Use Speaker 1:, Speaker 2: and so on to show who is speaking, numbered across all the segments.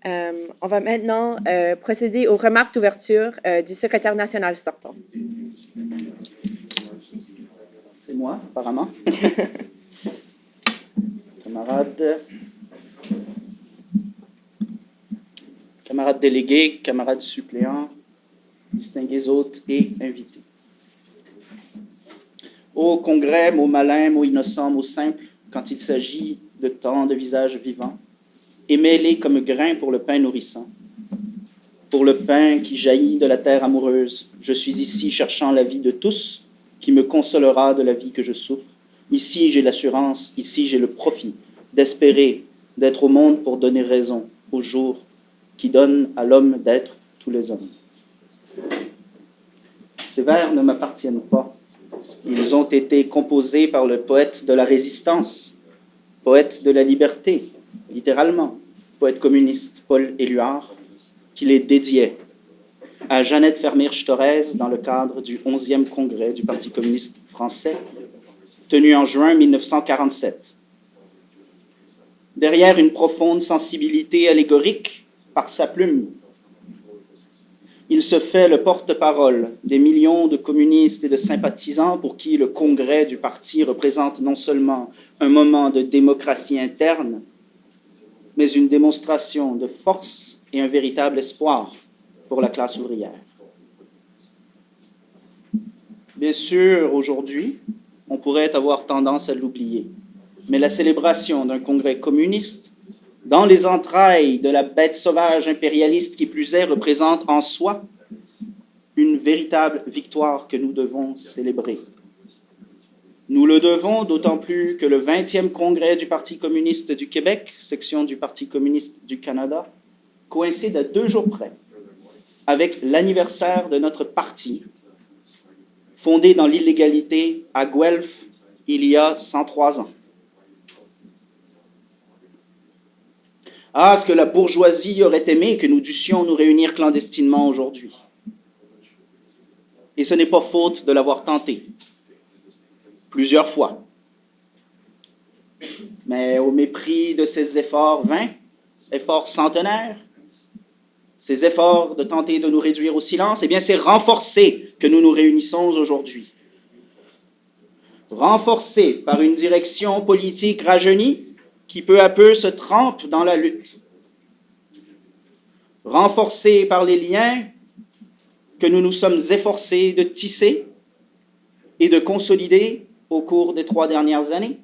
Speaker 1: On va maintenant procéder aux remarques d'ouverture du secrétaire national sortant.
Speaker 2: C'est moi, apparemment. Camarades délégués, camarades suppléants, distingués hôtes et invités. Ô congrès, mots malins, mots innocents, mots simples, quand il s'agit de tant de visages vivants, et mêlés comme grains pour le pain nourrissant. Pour le pain qui jaillit de la terre amoureuse, je suis ici cherchant la vie de tous, qui me consolera de la vie que je souffre. Ici, j'ai l'assurance, ici, j'ai le profit d'espérer, d'être au monde pour donner raison au jour qui donne à l'homme d'être tous les hommes. Ces vers ne m'appartiennent pas. Ils ont été composés par le poète de la résistance, poète de la liberté, littéralement, poète communiste Paul Éluard, qui les dédiait à Jeannette Vermeersch-Thorez dans le cadre du 11e congrès du Parti communiste français, tenu en juin 1947. Derrière une profonde sensibilité allégorique par sa plume, il se fait le porte-parole des millions de communistes et de sympathisants pour qui le congrès du parti représente non seulement un moment de démocratie interne, mais une démonstration de force et un véritable espoir pour la classe ouvrière. Bien sûr, aujourd'hui, on pourrait avoir tendance à l'oublier, mais la célébration d'un congrès communiste, dans les entrailles de la bête sauvage impérialiste qui plus est, représente en soi une véritable victoire que nous devons célébrer. Nous le devons d'autant plus que le 20e congrès du Parti communiste du Québec, section du Parti communiste du Canada, coïncide à 2 jours près avec l'anniversaire de notre parti, fondé dans l'illégalité à Guelph il y a 103 ans. Ah, ce que la bourgeoisie aurait aimé que nous dussions nous réunir clandestinement aujourd'hui. Et ce n'est pas faute de l'avoir tenté, plusieurs fois. Mais au mépris de ces efforts vains, efforts centenaires, ces efforts de tenter de nous réduire au silence, eh bien c'est renforcé que nous nous réunissons aujourd'hui. Renforcé par une direction politique rajeunie qui peu à peu se trempe dans la lutte. Renforcé par les liens que nous nous sommes efforcés de tisser et de consolider au cours des 3 dernières années,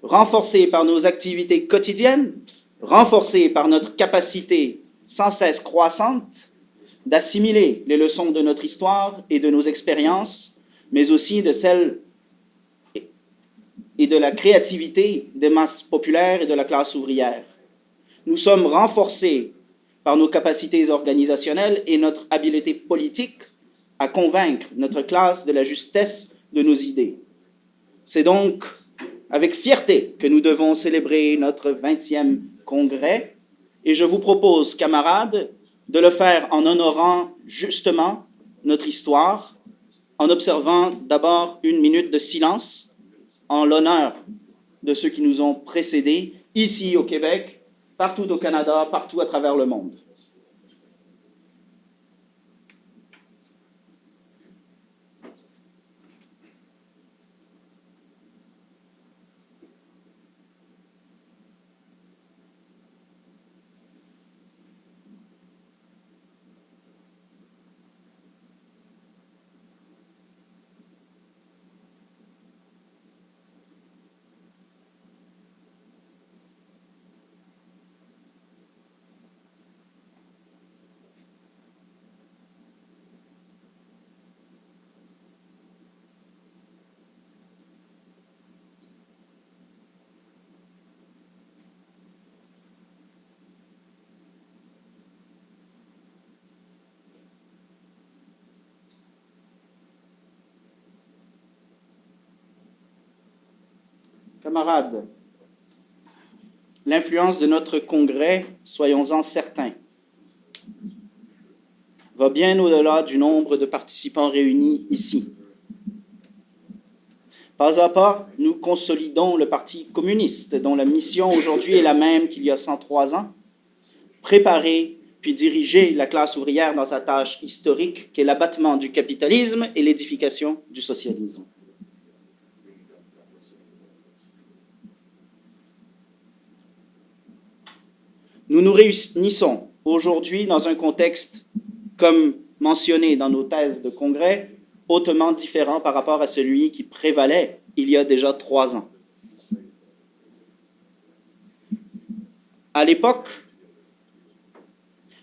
Speaker 2: renforcé par nos activités quotidiennes, renforcé par notre capacité sans cesse croissante d'assimiler les leçons de notre histoire et de nos expériences, mais aussi de celles et de la créativité des masses populaires et de la classe ouvrière. Nous sommes renforcés par nos capacités organisationnelles et notre habileté politique à convaincre notre classe de la justesse de nos idées. C'est donc avec fierté que nous devons célébrer notre 20e congrès, et je vous propose, camarades, de le faire en honorant justement notre histoire, en observant d'abord 1 minute de silence en l'honneur de ceux qui nous ont précédés, ici au Québec, partout au Canada, partout à travers le monde. Camarades, l'influence de notre congrès, soyons-en certains, va bien au-delà du nombre de participants réunis ici. Pas à pas, nous consolidons le Parti communiste, dont la mission aujourd'hui est la même qu'il y a 103 ans, préparer puis diriger la classe ouvrière dans sa tâche historique qu'est l'abattement du capitalisme et l'édification du socialisme. Nous nous réunissons aujourd'hui dans un contexte, comme mentionné dans nos thèses de congrès, hautement différent par rapport à celui qui prévalait il y a déjà 3 ans. À l'époque,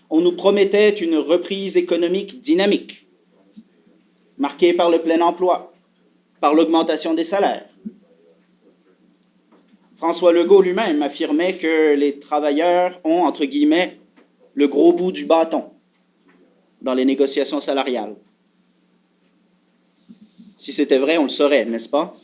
Speaker 2: on nous promettait une reprise économique dynamique, marquée par le plein emploi, par l'augmentation des salaires. François Legault lui-même affirmait que les travailleurs ont, entre guillemets, le gros bout du bâton dans les négociations salariales. Si c'était vrai, on le saurait, n'est-ce pas?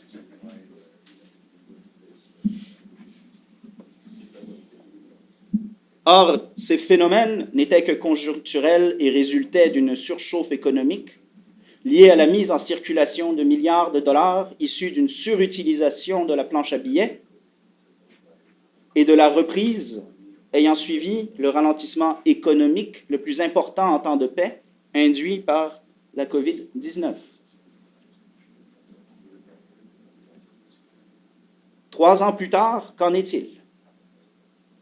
Speaker 2: Or, ces phénomènes n'étaient que conjoncturels et résultaient d'une surchauffe économique liée à la mise en circulation de milliards de dollars issus d'une surutilisation de la planche à billets et de la reprise ayant suivi le ralentissement économique le plus important en temps de paix induit par la COVID-19. 3 ans plus tard, qu'en est-il?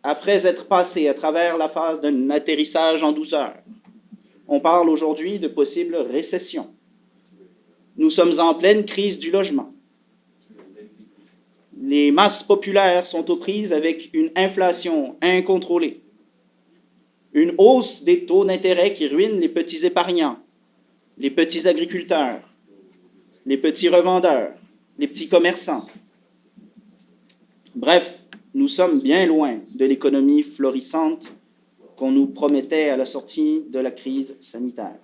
Speaker 2: Après être passé à travers la phase d'un atterrissage en douceur, on parle aujourd'hui de possible récession. Nous sommes en pleine crise du logement. Les masses populaires sont aux prises avec une inflation incontrôlée, une hausse des taux d'intérêt qui ruine les petits épargnants, les petits agriculteurs, les petits revendeurs, les petits commerçants. Bref, nous sommes bien loin de l'économie florissante qu'on nous promettait à la sortie de la crise sanitaire.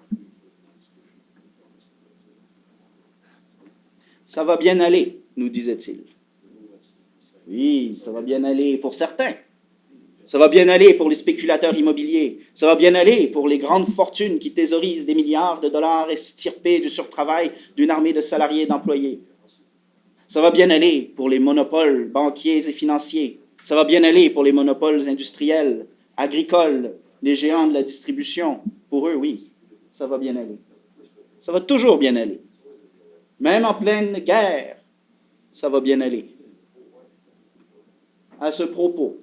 Speaker 2: Ça va bien aller, nous disait-il. Oui, ça va bien aller pour certains. Ça va bien aller pour les spéculateurs immobiliers. Ça va bien aller pour les grandes fortunes qui thésaurisent des milliards de dollars estirpés du surtravail d'une armée de salariés et d'employés. Ça va bien aller pour les monopoles banquiers et financiers. Ça va bien aller pour les monopoles industriels, agricoles, les géants de la distribution. Pour eux, oui, ça va bien aller. Ça va toujours bien aller. Même en pleine guerre, ça va bien aller. À ce propos,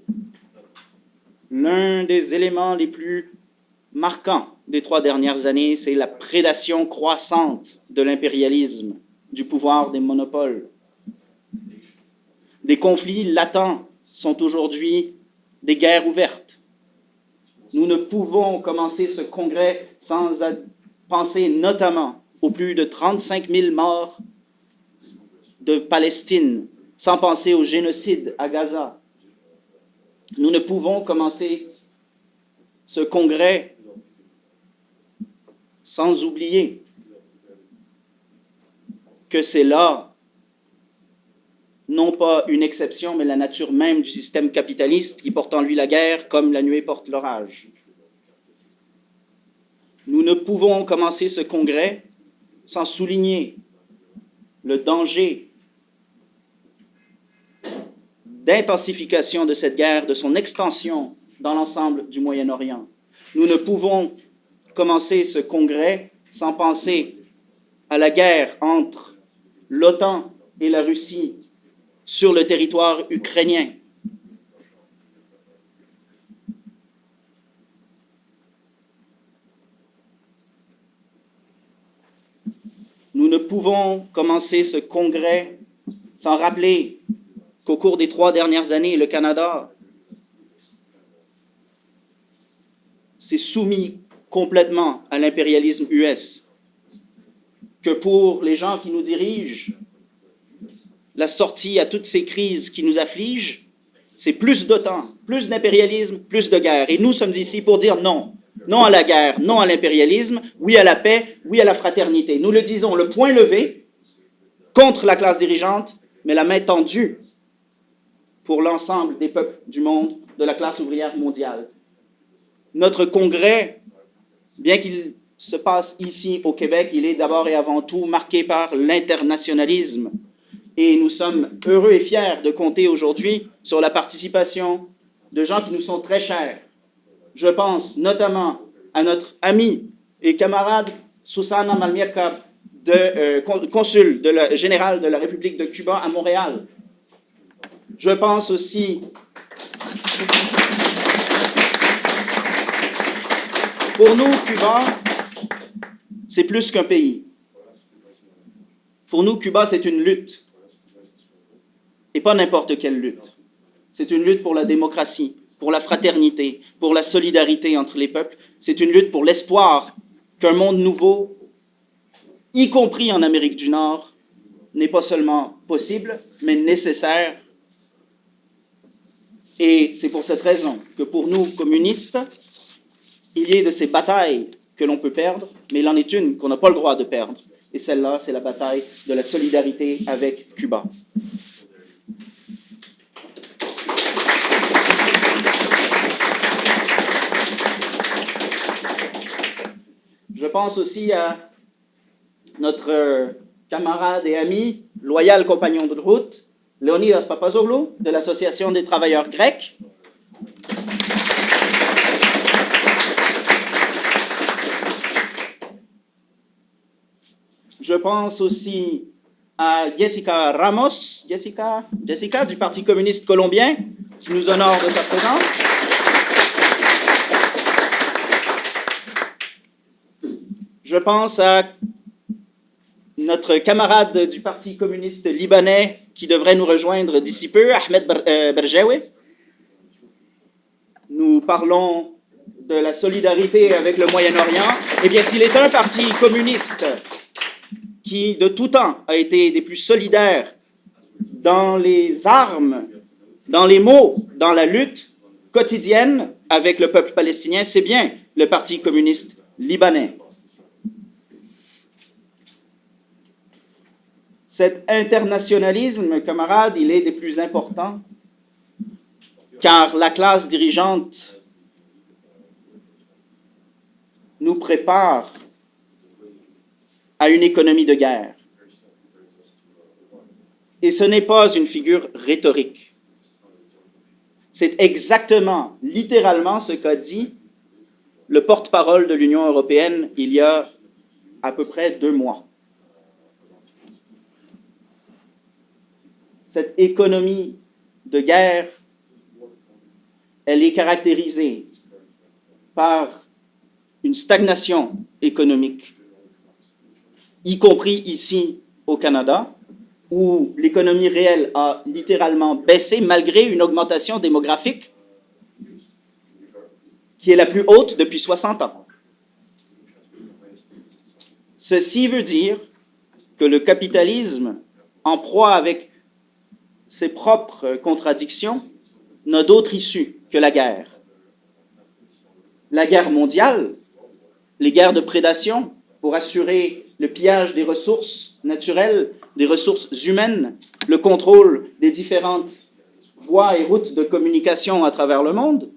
Speaker 2: l'un des éléments les plus marquants des 3 dernières années, c'est la prédation croissante de l'impérialisme, du pouvoir des monopoles. Des conflits latents sont aujourd'hui des guerres ouvertes. Nous ne pouvons commencer ce congrès sans penser notamment aux plus de 35 000 morts de Palestine, sans penser au génocide à Gaza. Nous ne pouvons commencer ce congrès sans oublier que c'est là, non pas une exception, mais la nature même du système capitaliste qui porte en lui la guerre comme la nuée porte l'orage. Nous ne pouvons commencer ce congrès sans souligner le danger d'intensification de cette guerre, de son extension dans l'ensemble du Moyen-Orient. Nous ne pouvons commencer ce congrès sans penser à la guerre entre l'OTAN et la Russie sur le territoire ukrainien. Nous ne pouvons commencer ce congrès sans rappeler qu'au cours des 3 dernières années, le Canada s'est soumis complètement à l'impérialisme US, que pour les gens qui nous dirigent, la sortie à toutes ces crises qui nous affligent, c'est plus d'OTAN, plus d'impérialisme, plus de guerre. Et nous sommes ici pour dire non. Non à la guerre, non à l'impérialisme, oui à la paix, oui à la fraternité. Nous le disons, le poing levé contre la classe dirigeante, mais la main tendue pour l'ensemble des peuples du monde, de la classe ouvrière mondiale. Notre congrès, bien qu'il se passe ici au Québec, il est d'abord et avant tout marqué par l'internationalisme. Et nous sommes heureux et fiers de compter aujourd'hui sur la participation de gens qui nous sont très chers. Je pense notamment à notre ami et camarade Susana Malmierka, consul général de la République de Cuba à Montréal. Je pense aussi pour nous, Cuba, c'est plus qu'un pays. Pour nous, Cuba, c'est une lutte. Et pas n'importe quelle lutte. C'est une lutte pour la démocratie, pour la fraternité, pour la solidarité entre les peuples. C'est une lutte pour l'espoir qu'un monde nouveau, y compris en Amérique du Nord, n'est pas seulement possible, mais nécessaire. Et c'est pour cette raison que pour nous, communistes, il y a de ces batailles que l'on peut perdre, mais il en est une qu'on n'a pas le droit de perdre. Et celle-là, c'est la bataille de la solidarité avec Cuba. Je pense aussi à notre camarade et ami, loyal compagnon de route, Leonidas Papazoglou, de l'Association des travailleurs grecs. Je pense aussi à Jessica Ramos, Jessica du Parti communiste colombien, qui nous honore de sa présence. Je pense à notre camarade du Parti communiste libanais qui devrait nous rejoindre d'ici peu, Ahmed Berjaoui. Nous parlons de la solidarité avec le Moyen-Orient. Eh bien, s'il est un parti communiste qui, de tout temps, a été des plus solidaires dans les armes, dans les mots, dans la lutte quotidienne avec le peuple palestinien, c'est bien le Parti communiste libanais. Cet internationalisme, camarades, il est des plus importants, car la classe dirigeante nous prépare à une économie de guerre. Et ce n'est pas une figure rhétorique. C'est exactement, littéralement, ce qu'a dit le porte-parole de l'Union européenne il y a à peu près 2 mois. Cette économie de guerre, elle est caractérisée par une stagnation économique, y compris ici au Canada, où l'économie réelle a littéralement baissé malgré une augmentation démographique qui est la plus haute depuis 60 ans. Ceci veut dire que le capitalisme, en proie avec ses propres contradictions, n'a d'autre issue que la guerre. La guerre mondiale, les guerres de prédation pour assurer le pillage des ressources naturelles, des ressources humaines, le contrôle des différentes voies et routes de communication à travers le monde,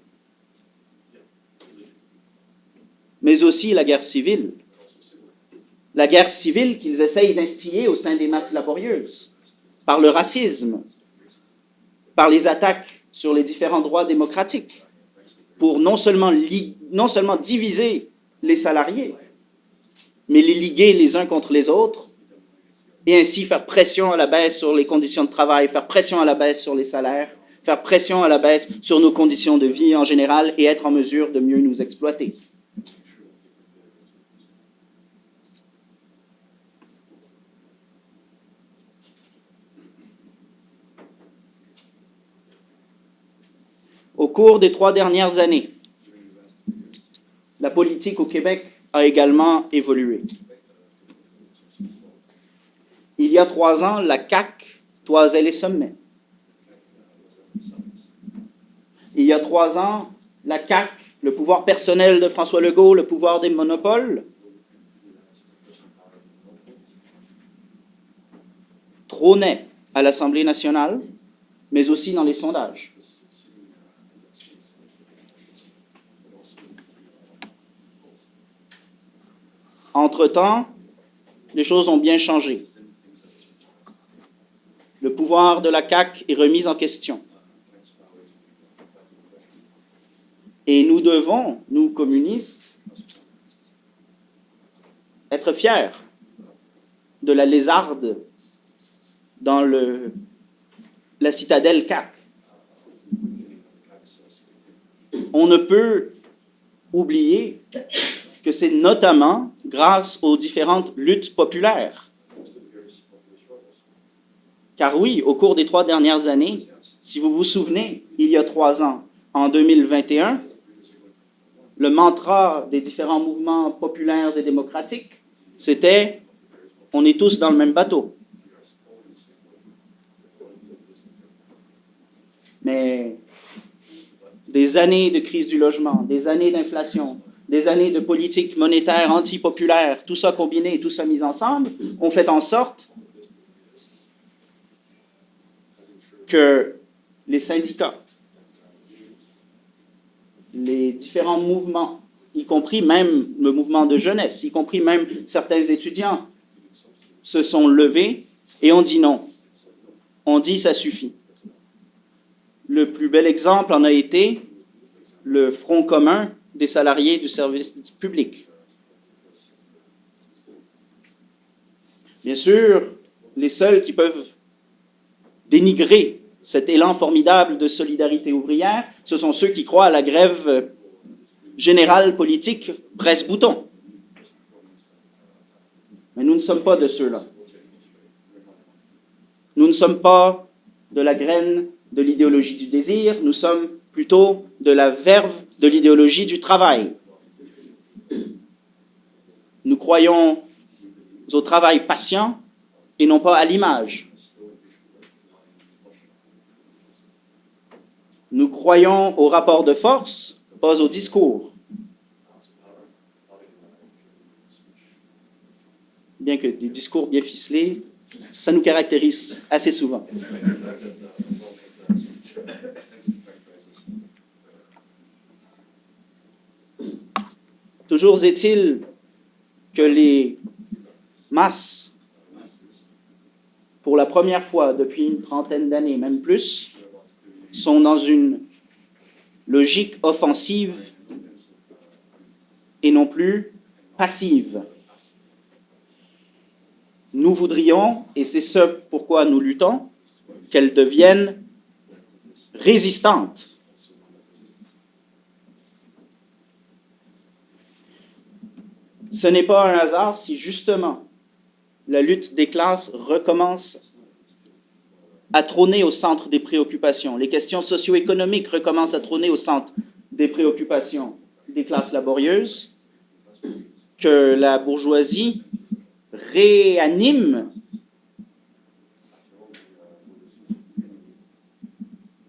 Speaker 2: mais aussi la guerre civile. La guerre civile qu'ils essayent d'instiller au sein des masses laborieuses, par le racisme, par les attaques sur les différents droits démocratiques, pour non seulement diviser les salariés, mais les liguer les uns contre les autres, et ainsi faire pression à la baisse sur les conditions de travail, faire pression à la baisse sur les salaires, faire pression à la baisse sur nos conditions de vie en général et être en mesure de mieux nous exploiter. Au cours des 3 dernières années, la politique au Québec a également évolué. Il y a 3 ans, la CAQ toisait les sommets. Il y a 3 ans, la CAQ, le pouvoir personnel de François Legault, le pouvoir des monopoles, trônait à l'Assemblée nationale, mais aussi dans les sondages. Entre-temps, les choses ont bien changé. Le pouvoir de la CAQ est remis en question. Et nous devons, nous communistes, être fiers de la lézarde dans la citadelle CAC. On ne peut oublier que c'est notamment grâce aux différentes luttes populaires. Car oui, au cours des 3 dernières années, si vous vous souvenez, il y a 3 ans, en 2021, le mantra des différents mouvements populaires et démocratiques, c'était « on est tous dans le même bateau ». Mais des années de crise du logement, des années d'inflation, des années de politique monétaire anti-populaire, tout ça combiné, tout ça mis ensemble, ont fait en sorte que les syndicats, les différents mouvements, y compris même le mouvement de jeunesse, y compris même certains étudiants, se sont levés et ont dit non. On dit ça suffit. Le plus bel exemple en a été le Front commun des salariés du service public. Bien sûr, les seuls qui peuvent dénigrer cet élan formidable de solidarité ouvrière, ce sont ceux qui croient à la grève générale politique presse-bouton. Mais nous ne sommes pas de ceux-là. Nous ne sommes pas de la graine de l'idéologie du désir, nous sommes plutôt de la verve de l'idéologie du travail. Nous croyons au travail patient et non pas à l'image. Nous croyons au rapport de force, pas au discours. Bien que des discours bien ficelés, ça nous caractérise assez souvent. Toujours est-il que les masses, pour la première fois depuis une trentaine d'années, même plus, sont dans une logique offensive et non plus passive. Nous voudrions, et c'est ce pourquoi nous luttons, qu'elles deviennent résistantes. Ce n'est pas un hasard si justement la lutte des classes recommence à trôner au centre des préoccupations. Les questions socio-économiques recommencent à trôner au centre des préoccupations des classes laborieuses, que la bourgeoisie réanime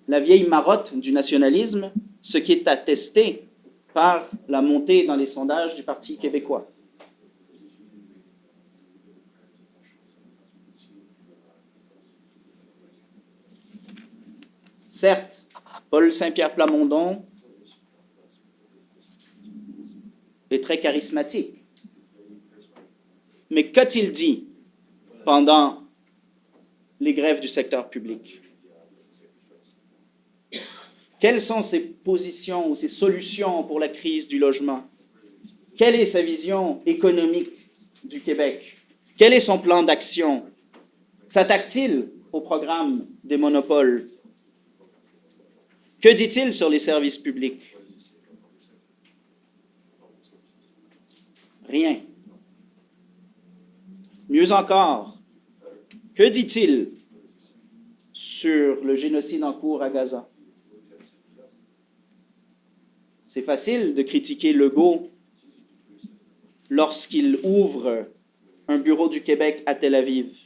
Speaker 2: la vieille marotte du nationalisme, ce qui est attesté par la montée dans les sondages du Parti québécois. Certes, Paul Saint-Pierre Plamondon est très charismatique. Mais qu'a-t-il dit pendant les grèves du secteur public? Quelles sont ses positions ou ses solutions pour la crise du logement? Quelle est sa vision économique du Québec? Quel est son plan d'action? S'attaque-t-il au programme des monopoles? Que dit-il sur les services publics? Rien. Mieux encore, que dit-il sur le génocide en cours à Gaza? C'est facile de critiquer Legault lorsqu'il ouvre un bureau du Québec à Tel Aviv.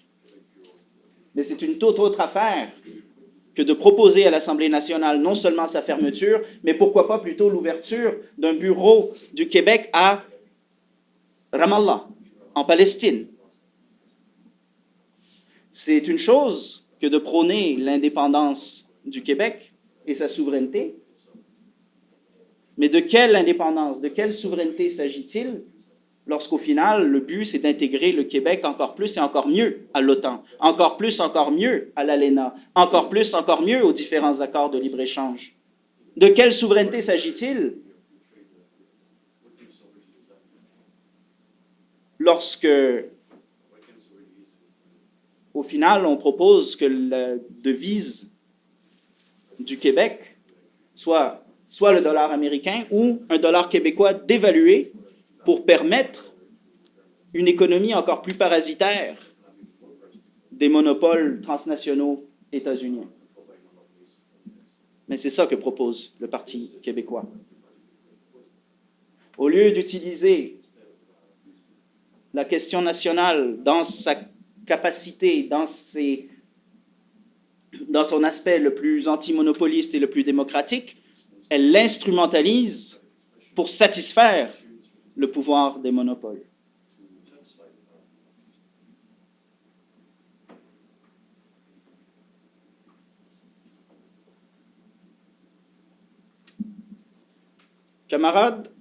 Speaker 2: Mais c'est une toute autre affaire que de proposer à l'Assemblée nationale non seulement sa fermeture, mais pourquoi pas plutôt l'ouverture d'un bureau du Québec à Ramallah, en Palestine. C'est une chose que de prôner l'indépendance du Québec et sa souveraineté, mais de quelle indépendance, de quelle souveraineté s'agit-il lorsqu'au final, le but, c'est d'intégrer le Québec encore plus et encore mieux à l'OTAN, encore plus, encore mieux à l'ALENA, encore plus, encore mieux aux différents accords de libre-échange? De quelle souveraineté s'agit-il lorsque, au final, on propose que la devise du Québec soit le dollar américain ou un dollar québécois dévalué pour permettre une économie encore plus parasitaire des monopoles transnationaux états-uniens. Mais c'est ça que propose le Parti québécois. Au lieu d'utiliser la question nationale dans sa capacité, dans son aspect le plus antimonopoliste et le plus démocratique, elle l'instrumentalise pour satisfaire le pouvoir des monopoles. Camarades,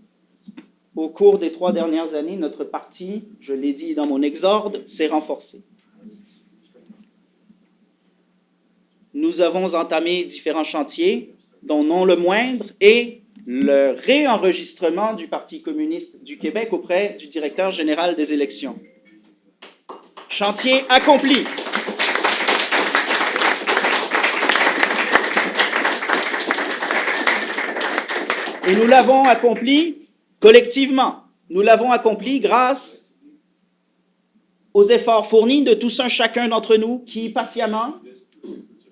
Speaker 2: au cours des 3 dernières années, notre parti, je l'ai dit dans mon exorde, s'est renforcé. Nous avons entamé différents chantiers, dont non le moindre est le réenregistrement du Parti communiste du Québec auprès du directeur général des élections. Chantier accompli. Et nous l'avons accompli collectivement. Nous l'avons accompli grâce aux efforts fournis de tous un chacun d'entre nous qui, patiemment,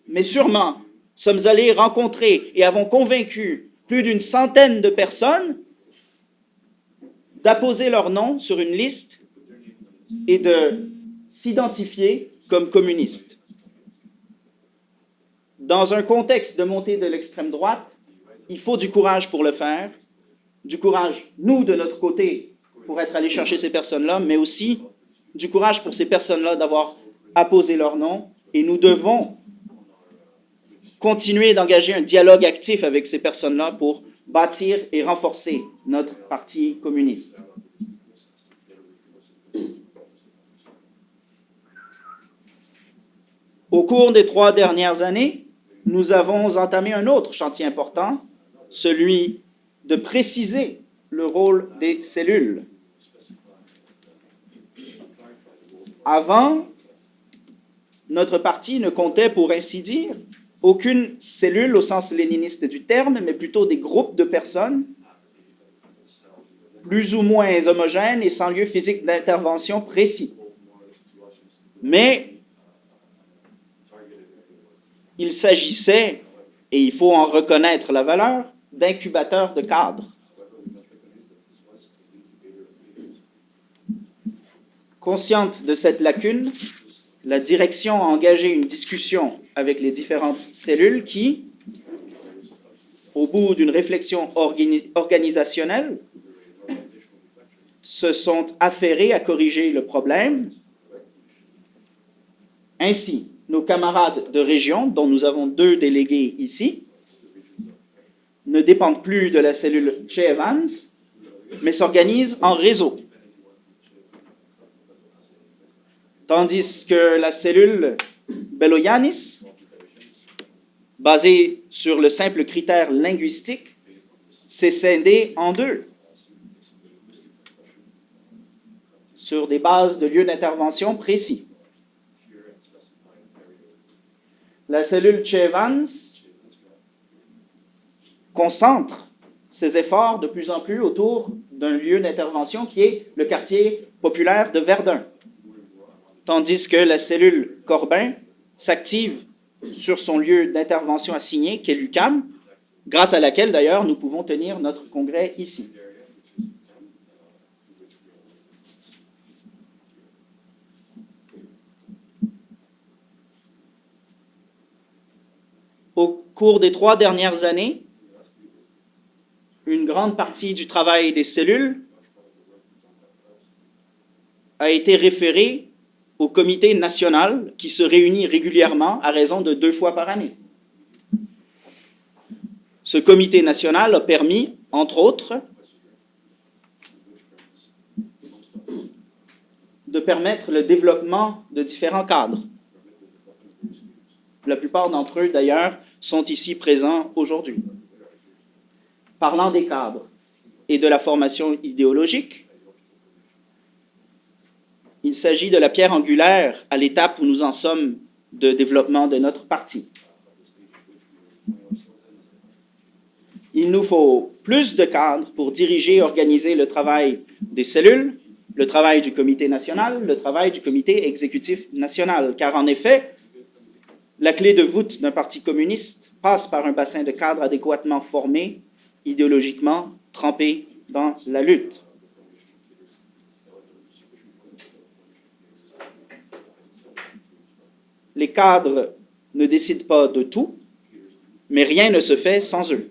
Speaker 2: mais sûrement, sommes allés rencontrer et avons convaincu plus d'une centaine de personnes d'apposer leur nom sur une liste et de s'identifier comme communistes. Dans un contexte de montée de l'extrême droite, il faut du courage pour le faire, du courage, nous, de notre côté, pour être allés chercher ces personnes-là, mais aussi du courage pour ces personnes-là d'avoir apposé leur nom, et nous devons continuer d'engager un dialogue actif avec ces personnes-là pour bâtir et renforcer notre parti communiste. Au cours des 3 dernières années, nous avons entamé un autre chantier important, celui de préciser le rôle des cellules. Avant, notre parti ne comptait, pour ainsi dire, aucune cellule au sens léniniste du terme, mais plutôt des groupes de personnes plus ou moins homogènes et sans lieu physique d'intervention précis. Mais il s'agissait, et il faut en reconnaître la valeur, d'incubateurs de cadres. Consciente de cette lacune, la direction a engagé une discussion avec les différentes cellules qui, au bout d'une réflexion organisationnelle, se sont affairées à corriger le problème. Ainsi, nos camarades de région, dont nous avons 2 délégués ici, ne dépendent plus de la cellule Che Evans, mais s'organisent en réseau. Tandis que la cellule Beloyanis, basée sur le simple critère linguistique, s'est scindée en 2, sur des bases de lieux d'intervention précis. La cellule Che Evans concentre ses efforts de plus en plus autour d'un lieu d'intervention qui est le quartier populaire de Verdun, tandis que la cellule Corbin s'active sur son lieu d'intervention assigné, qui est l'UQAM, grâce à laquelle, d'ailleurs, nous pouvons tenir notre congrès ici. Au cours des 3 dernières années, une grande partie du travail des cellules a été référée au comité national qui se réunit régulièrement à raison de 2 fois par année. Ce comité national a permis, entre autres, de permettre le développement de différents cadres. La plupart d'entre eux, d'ailleurs, sont ici présents aujourd'hui. Parlant des cadres et de la formation idéologique, il s'agit de la pierre angulaire à l'étape où nous en sommes de développement de notre parti. Il nous faut plus de cadres pour diriger et organiser le travail des cellules, le travail du comité national, le travail du comité exécutif national. Car en effet, la clé de voûte d'un parti communiste passe par un bassin de cadres adéquatement formés, idéologiquement trempés dans la lutte. Les cadres ne décident pas de tout, mais rien ne se fait sans eux.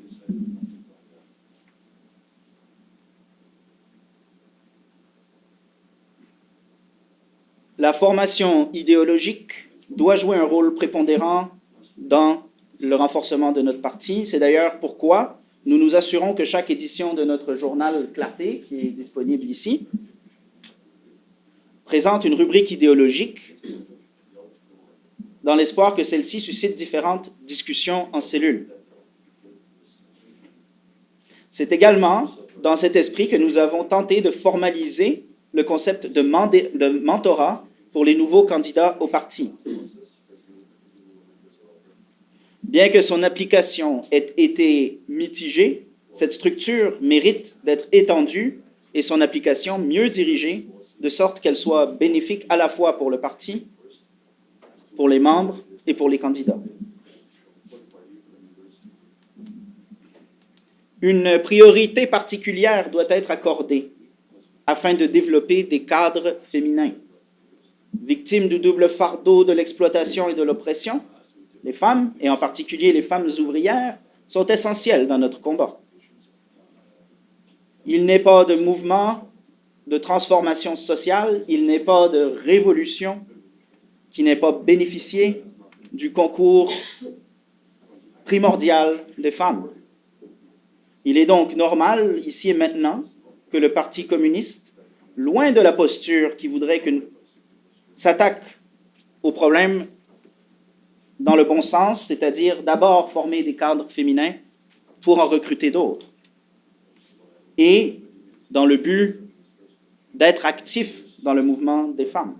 Speaker 2: La formation idéologique doit jouer un rôle prépondérant dans le renforcement de notre parti. C'est d'ailleurs pourquoi nous nous assurons que chaque édition de notre journal Clarté, qui est disponible ici, présente une rubrique idéologique dans l'espoir que celle-ci suscite différentes discussions en cellule. C'est également dans cet esprit que nous avons tenté de formaliser le concept de mentorat pour les nouveaux candidats au parti. Bien que son application ait été mitigée, cette structure mérite d'être étendue et son application mieux dirigée, de sorte qu'elle soit bénéfique à la fois pour le parti, pour les membres et pour les candidats. Une priorité particulière doit être accordée afin de développer des cadres féminins. Victimes du double fardeau de l'exploitation et de l'oppression, les femmes, et en particulier les femmes ouvrières, sont essentielles dans notre combat. Il n'est pas de mouvement de transformation sociale, il n'est pas de révolution qui n'ait pas bénéficié du concours primordial des femmes. Il est donc normal, ici et maintenant, que le Parti communiste, loin de la posture qui voudrait s'attaque au problème dans le bon sens, c'est-à-dire d'abord former des cadres féminins pour en recruter d'autres, et dans le but d'être actif dans le mouvement des femmes.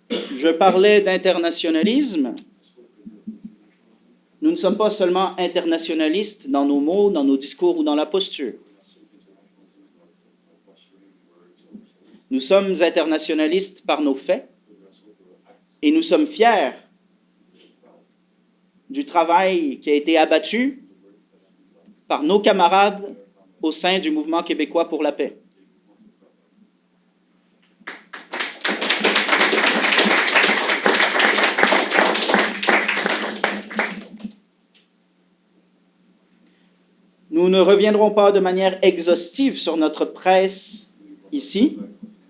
Speaker 2: Je parlais d'internationalisme. Nous ne sommes pas seulement internationalistes dans nos mots, dans nos discours ou dans la posture. Nous sommes internationalistes par nos faits et nous sommes fiers du travail qui a été abattu par nos camarades au sein du mouvement québécois pour la paix. Nous ne reviendrons pas de manière exhaustive sur notre presse ici,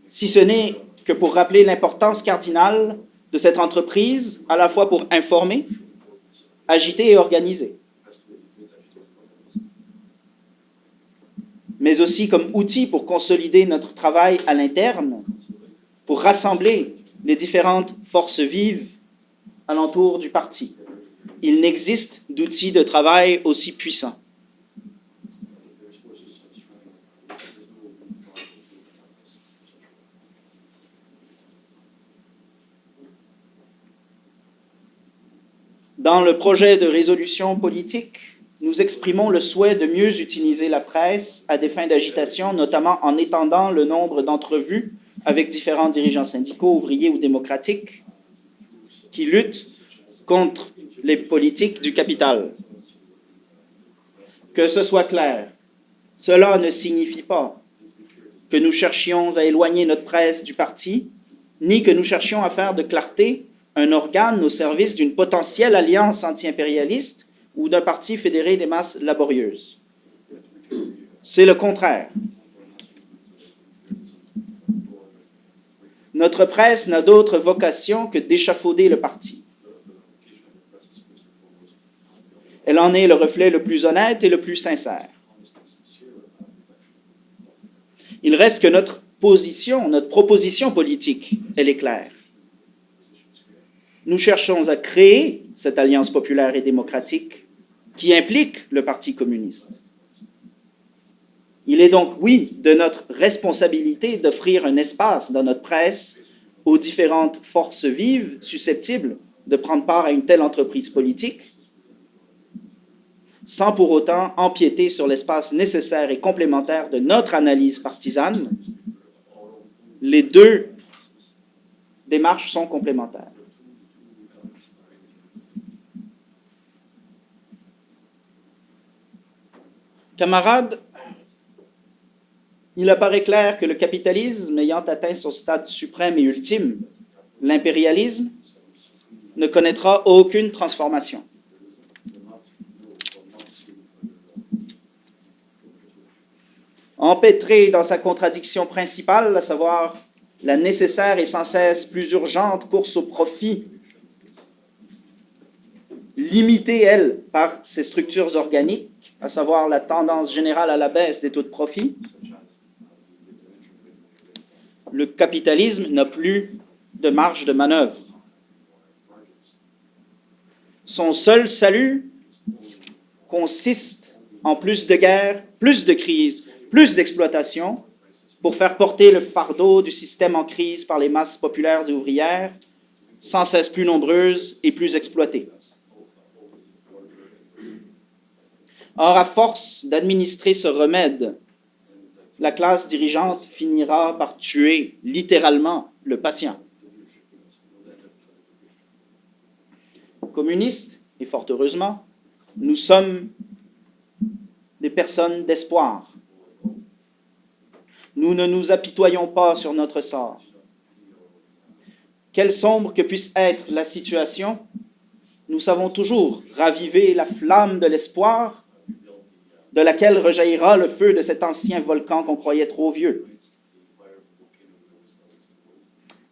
Speaker 2: si ce n'est que pour rappeler l'importance cardinale de cette entreprise, à la fois pour informer, agiter et organiser, mais aussi comme outil pour consolider notre travail à l'interne, pour rassembler les différentes forces vives alentour du parti. Il n'existe d'outil de travail aussi puissant. Dans le projet de résolution politique, nous exprimons le souhait de mieux utiliser la presse à des fins d'agitation, notamment en étendant le nombre d'entrevues avec différents dirigeants syndicaux, ouvriers ou démocratiques qui luttent contre les politiques du capital. Que ce soit clair, cela ne signifie pas que nous cherchions à éloigner notre presse du parti, ni que nous cherchions à faire de Clarté un organe au service d'une potentielle alliance anti-impérialiste ou d'un parti fédéré des masses laborieuses. C'est le contraire. Notre presse n'a d'autre vocation que d'échafauder le parti. Elle en est le reflet le plus honnête et le plus sincère. Il reste que notre proposition politique, elle est claire. Nous cherchons à créer cette alliance populaire et démocratique qui implique le Parti communiste. Il est donc, oui, de notre responsabilité d'offrir un espace dans notre presse aux différentes forces vives susceptibles de prendre part à une telle entreprise politique, sans pour autant empiéter sur l'espace nécessaire et complémentaire de notre analyse partisane. Les deux démarches sont complémentaires. Camarades, il apparaît clair que le capitalisme ayant atteint son stade suprême et ultime, l'impérialisme, ne connaîtra aucune transformation. Empêtré dans sa contradiction principale, à savoir la nécessaire et sans cesse plus urgente course au profit, limitée, elle, par ses structures organiques, à savoir la tendance générale à la baisse des taux de profit, le capitalisme n'a plus de marge de manœuvre. Son seul salut consiste en plus de guerres, plus de crises, plus d'exploitation, pour faire porter le fardeau du système en crise par les masses populaires et ouvrières, sans cesse plus nombreuses et plus exploitées. Or, à force d'administrer ce remède, la classe dirigeante finira par tuer littéralement le patient. Communistes, et fort heureusement, nous sommes des personnes d'espoir. Nous ne nous apitoyons pas sur notre sort. Quelle sombre que puisse être la situation, nous savons toujours raviver la flamme de l'espoir de laquelle rejaillira le feu de cet ancien volcan qu'on croyait trop vieux.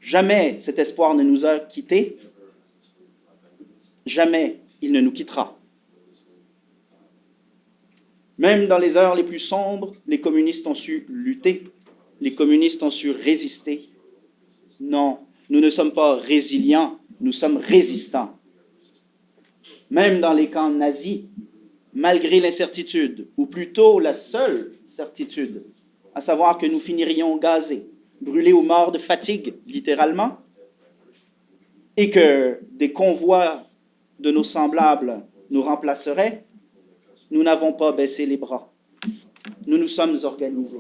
Speaker 2: Jamais cet espoir ne nous a quittés, jamais il ne nous quittera. Même dans les heures les plus sombres, les communistes ont su lutter, les communistes ont su résister. Non, nous ne sommes pas résilients, nous sommes résistants. Même dans les camps nazis, malgré l'incertitude, ou plutôt la seule certitude, à savoir que nous finirions gazés, brûlés ou morts de fatigue, littéralement, et que des convois de nos semblables nous remplaceraient, nous n'avons pas baissé les bras. Nous nous sommes organisés.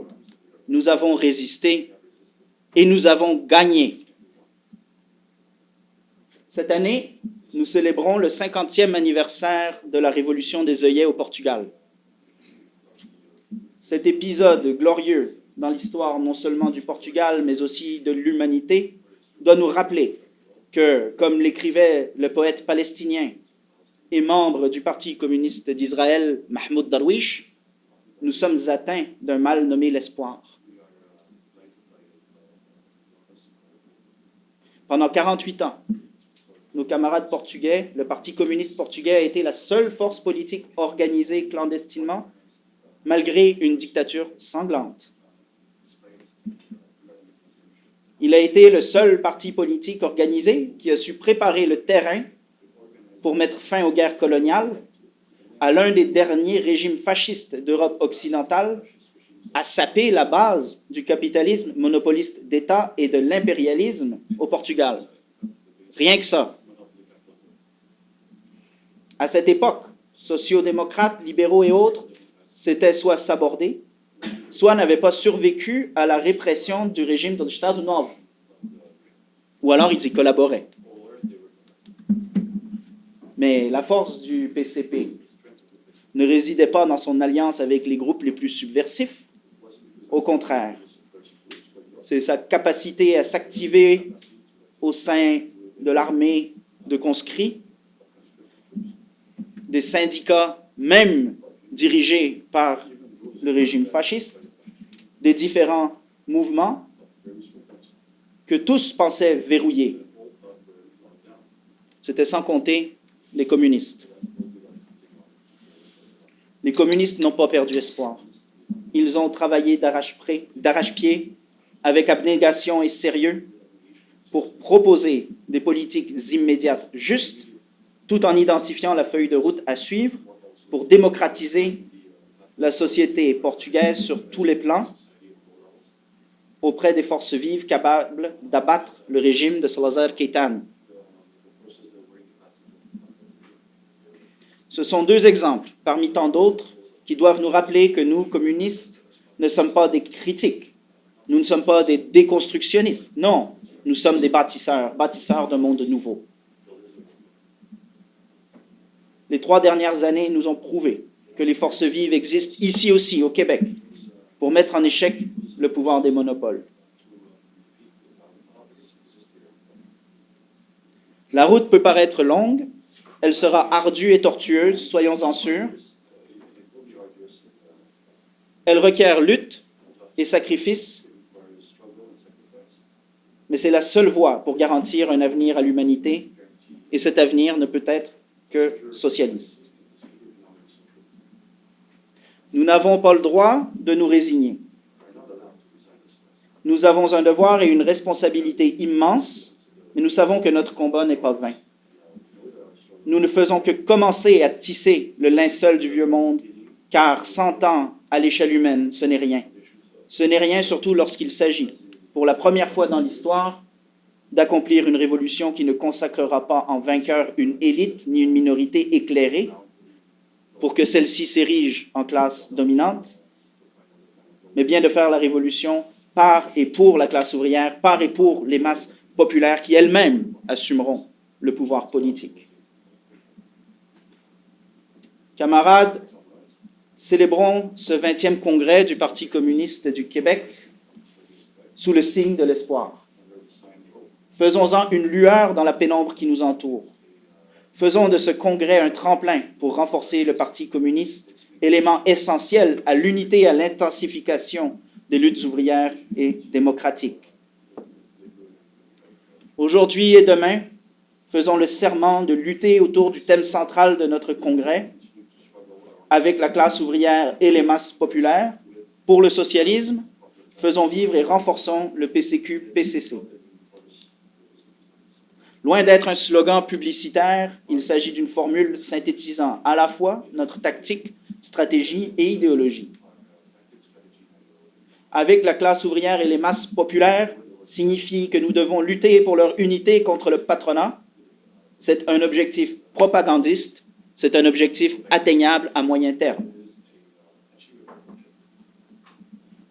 Speaker 2: Nous avons résisté et nous avons gagné. Cette année, nous célébrons le 50e anniversaire de la Révolution des œillets au Portugal. Cet épisode glorieux dans l'histoire non seulement du Portugal, mais aussi de l'humanité, doit nous rappeler que, comme l'écrivait le poète palestinien et membre du Parti communiste d'Israël, Mahmoud Darwish, nous sommes atteints d'un mal nommé l'espoir. Pendant 48 ans, nos camarades portugais, le Parti communiste portugais a été la seule force politique organisée clandestinement, malgré une dictature sanglante. Il a été le seul parti politique organisé qui a su préparer le terrain pour mettre fin aux guerres coloniales, à l'un des derniers régimes fascistes d'Europe occidentale, à saper la base du capitalisme monopoliste d'État et de l'impérialisme au Portugal. Rien que ça. À cette époque, sociodémocrates, libéraux et autres s'étaient soit sabordés, soit n'avaient pas survécu à la répression du régime de Estado Novo, ou alors ils y collaboraient. Mais la force du PCP ne résidait pas dans son alliance avec les groupes les plus subversifs. Au contraire, c'est sa capacité à s'activer au sein de l'armée de conscrits, des syndicats même dirigés par le régime fasciste, des différents mouvements que tous pensaient verrouiller. C'était sans compter les communistes. Les communistes n'ont pas perdu espoir. Ils ont travaillé d'arrache-pied, avec abnégation et sérieux, pour proposer des politiques immédiates justes, tout en identifiant la feuille de route à suivre pour démocratiser la société portugaise sur tous les plans auprès des forces vives capables d'abattre le régime de Salazar Caetano. Ce sont deux exemples, parmi tant d'autres, qui doivent nous rappeler que nous, communistes, ne sommes pas des critiques, nous ne sommes pas des déconstructionnistes, non, nous sommes des bâtisseurs, bâtisseurs d'un monde nouveau. Les 3 dernières années nous ont prouvé que les forces vives existent ici aussi, au Québec, pour mettre en échec le pouvoir des monopoles. La route peut paraître longue, elle sera ardue et tortueuse, soyons-en sûrs. Elle requiert lutte et sacrifice, mais c'est la seule voie pour garantir un avenir à l'humanité, et cet avenir ne peut être que socialiste. Nous n'avons pas le droit de nous résigner. Nous avons un devoir et une responsabilité immense, mais nous savons que notre combat n'est pas vain. Nous ne faisons que commencer à tisser le linceul du vieux monde, car 100 ans à l'échelle humaine, ce n'est rien. Ce n'est rien surtout lorsqu'il s'agit, pour la première fois dans l'histoire, d'accomplir une révolution qui ne consacrera pas en vainqueur une élite ni une minorité éclairée pour que celle-ci s'érige en classe dominante, mais bien de faire la révolution par et pour la classe ouvrière, par et pour les masses populaires qui elles-mêmes assumeront le pouvoir politique. Camarades, célébrons ce 20e congrès du Parti communiste du Québec sous le signe de l'espoir. Faisons-en une lueur dans la pénombre qui nous entoure. Faisons de ce congrès un tremplin pour renforcer le Parti communiste, élément essentiel à l'unité et à l'intensification des luttes ouvrières et démocratiques. Aujourd'hui et demain, faisons le serment de lutter autour du thème central de notre congrès, avec la classe ouvrière et les masses populaires, pour le socialisme. Faisons vivre et renforçons le PCQ-PCC. Loin d'être un slogan publicitaire, il s'agit d'une formule synthétisant à la fois notre tactique, stratégie et idéologie. Avec la classe ouvrière et les masses populaires signifie que nous devons lutter pour leur unité contre le patronat. C'est un objectif propagandiste, c'est un objectif atteignable à moyen terme.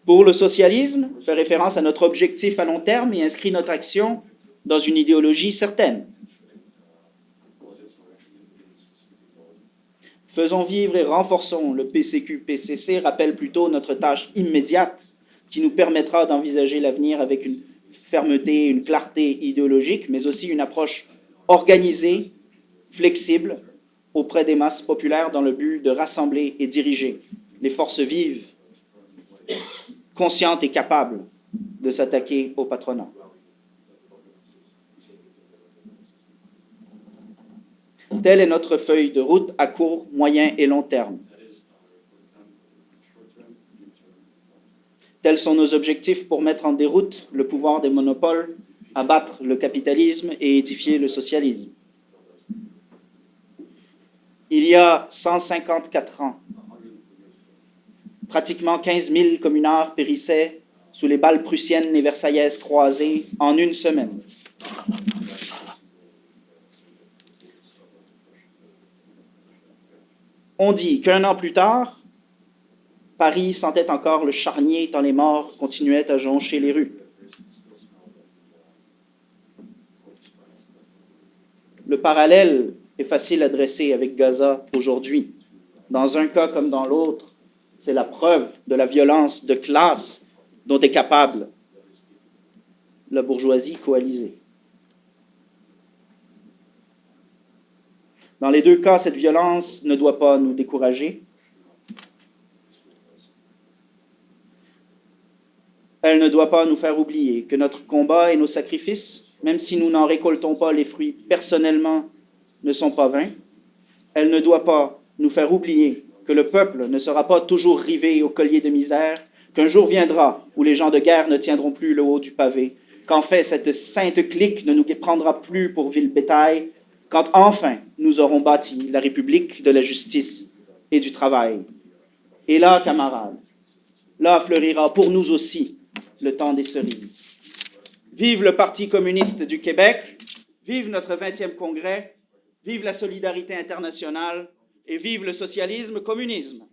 Speaker 2: Pour le socialisme, fait référence à notre objectif à long terme et inscrit notre action dans une idéologie certaine. Faisons vivre et renforçons le PCQ-PCC, rappelle plutôt notre tâche immédiate qui nous permettra d'envisager l'avenir avec une fermeté, une clarté idéologique, mais aussi une approche organisée, flexible, auprès des masses populaires dans le but de rassembler et diriger les forces vives, conscientes et capables de s'attaquer au patronat. Telle est notre feuille de route à court, moyen et long terme. Tels sont nos objectifs pour mettre en déroute le pouvoir des monopoles, abattre le capitalisme et édifier le socialisme. Il y a 154 ans, pratiquement 15 000 communards périssaient sous les balles prussiennes et versaillaises croisées en une semaine. On dit qu'un an plus tard, Paris sentait encore le charnier tant les morts continuaient à joncher les rues. Le parallèle est facile à dresser avec Gaza aujourd'hui. Dans un cas comme dans l'autre, c'est la preuve de la violence de classe dont est capable la bourgeoisie coalisée. Dans les deux cas, cette violence ne doit pas nous décourager. Elle ne doit pas nous faire oublier que notre combat et nos sacrifices, même si nous n'en récoltons pas les fruits personnellement, ne sont pas vains. Elle ne doit pas nous faire oublier que le peuple ne sera pas toujours rivé au collier de misère, qu'un jour viendra où les gens de guerre ne tiendront plus le haut du pavé, qu'en fait cette sainte clique ne nous prendra plus pour vil bétail, quand enfin nous aurons bâti la République de la justice et du travail. Et là, camarades, là fleurira pour nous aussi le temps des cerises. Vive le Parti communiste du Québec, vive notre 20e congrès, vive la solidarité internationale et vive le socialisme-communisme.